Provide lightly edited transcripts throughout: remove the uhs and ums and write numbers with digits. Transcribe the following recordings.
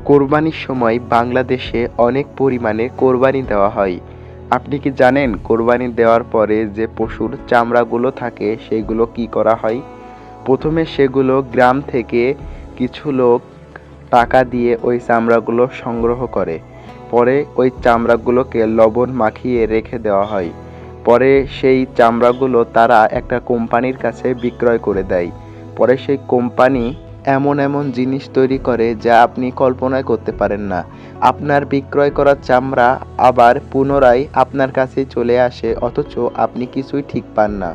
কোরবানির সময় বাংলাদেশে অনেক পরিমাণে কোরবানি দেওয়া হয়। আপনি কি জানেন কোরবানি দেওয়ার পরে যে পশুর চামড়াগুলো থাকে সেগুলো কি করা হয়? প্রথমে সেগুলো গ্রাম থেকে কিছু লোক টাকা দিয়ে ওই চামড়াগুলো সংগ্রহ করে। পরে ওই চামড়াগুলোকে লবণ মাখিয়ে রেখে দেওয়া হয়। পরে সেই চামড়াগুলো তারা একটা কোম্পানির কাছে বিক্রয় করে দেয়। পরে সেই কোম্পানি এমন এমন জিনিস তৈরি করে যা আপনি কল্পনাই করতে পারেন না। আপনার বিক্রয় করা চামড়া আবার পুনরায় আপনার কাছেই চলে আসে, অথচ আপনি কিছুই ঠিক পান না।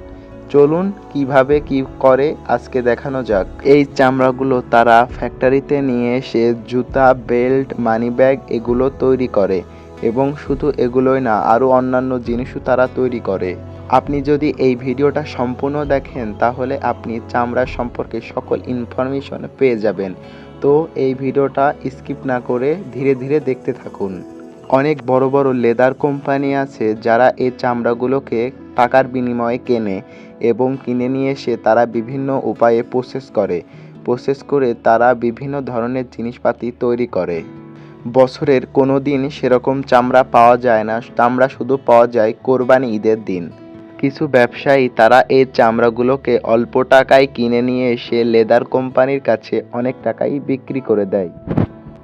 চলুন কিভাবে কি করে আজকে দেখানো যাক। এই চামড়াগুলো তারা ফ্যাক্টরিতে নিয়ে এসে জুতা, বেল্ট, মানিব্যাগ এগুলো তৈরি করে এবং শুধু এগুলোই না, আরও অন্যান্য জিনিসও তারা তৈরি করে। আপনি যদি এই ভিডিওটা সম্পূর্ণ দেখেন তাহলে আপনি চামড়া সম্পর্কে সকল ইনফরমেশন পেয়ে যাবেন। তো এই ভিডিওটা স্কিপ না করে ধীরে ধীরে দেখতে থাকুন। অনেক বড় বড় লেদার কোম্পানি আছে যারা এই চামড়াগুলোকে টাকার বিনিময়ে কেনে এবং কিনে নিয়ে এসে তারা বিভিন্ন উপায়ে প্রসেস করে তারা বিভিন্ন ধরনের জিনিসপাতি তৈরি করে। বছরের কোনো দিন সেরকম চামড়া পাওয়া যায় না, চামড়া শুধু পাওয়া যায় কোরবানি ঈদের দিন। কিছু ব্যবসায়ী তারা এই চামড়াগুলোকে অল্প টাকায় কিনে নিয়ে এসে লেদার কোম্পানির কাছে অনেক টাকায় বিক্রি করে দেয়।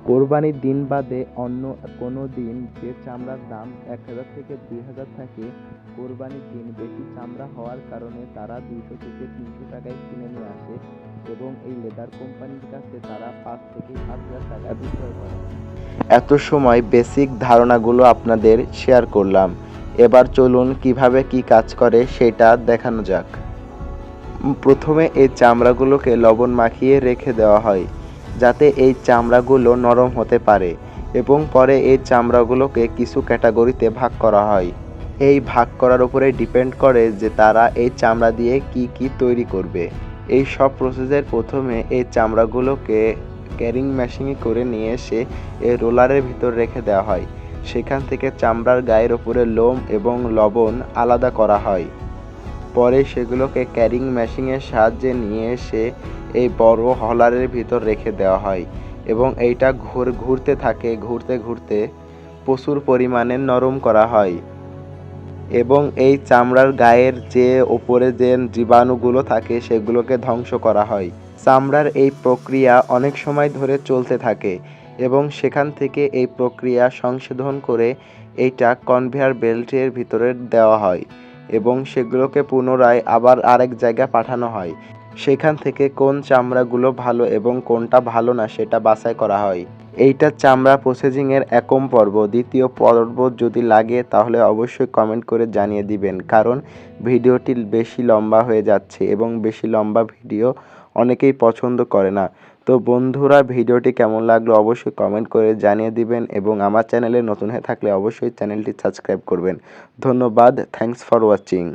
কোরবানির দিন বাদে অন্য কোনো দিন যে চামড়ার দাম 1000 থেকে 2000 থাকে, কোরবানির দিন বেশি চামড়া হওয়ার কারণে তারা 200 থেকে 300 টাকায় কিনে নিয়ে আসে এবং এই লেদার কোম্পানির কাছে তারা 5 থেকে 7000 টাকা বিক্রয় করে। এত সময় বেসিক ধারণাগুলো আপনাদের শেয়ার করলাম। এবার চলুন কিভাবে কি কাজ করে সেটা দেখানো যাক। প্রথমে এই চামড়াগুলোকে লবণ মাখিয়ে রেখে দেওয়া হয় যাতে এই চামড়াগুলো নরম হতে পারে এবং পরে এই চামড়াগুলোকে কিছু ক্যাটাগরিতে ভাগ করা হয়। এই ভাগ করার উপরে ডিপেন্ড করে যে তারা এই চামড়া দিয়ে কি কি তৈরি করবে। এই সব প্রসেসের প্রথমে এই চামড়াগুলোকে ক্যারিং মেশিনে করে নিয়ে এসে এই রোলারের ভিতর রেখে দেওয়া হয়। সেখান থেকে চামড়ার গায়ের উপরে লোম এবং লবণ আলাদা করা হয়। পরে সেগুলোকে ক্যারিং মেশিনের সাহায্যে নিয়ে এসে এই বড় হলারের ভিতর রেখে দেওয়া হয় এবং এইটা ঘুরতে থাকে, ঘুরতে ঘুরতে প্রচুর পরিমাণে নরম করা হয় এবং এই চামড়ার গায়ের যে ওপরে যে জীবাণুগুলো থাকে সেগুলোকে ধ্বংস করা হয়। চামড়ার এই প্রক্রিয়া অনেক সময় ধরে চলতে থাকে এবং সেখান থেকে এই প্রক্রিয়া সংশোধন করে এইটা কনভেয়ার বেল্টের ভিতরে দেওয়া হয় এবং সেগুলোকে পুনরায় আবার আরেক জায়গায় পাঠানো হয়। সেখান থেকে কোন চামড়াগুলো ভালো এবং কোনটা ভালো না সেটা বাছাই করা হয়। এইটা চামড়া প্রসেসিংয়ের একম পর্ব। দ্বিতীয় পর্ব যদি লাগে তাহলে অবশ্যই কমেন্ট করে জানিয়ে দিবেন, কারণ ভিডিওটি বেশি লম্বা হয়ে যাচ্ছে এবং বেশি লম্বা ভিডিও অনেকেই পছন্দ করে না। তো বন্ধুরা, ভিডিওটি কেমন লাগলো অবশ্যই কমেন্ট করে জানিয়ে দিবেন এবং আমার চ্যানেলে নতুন হয়ে থাকলে অবশ্যই চ্যানেলটি সাবস্ক্রাইব করবেন। ধন্যবাদ। Thanks for watching.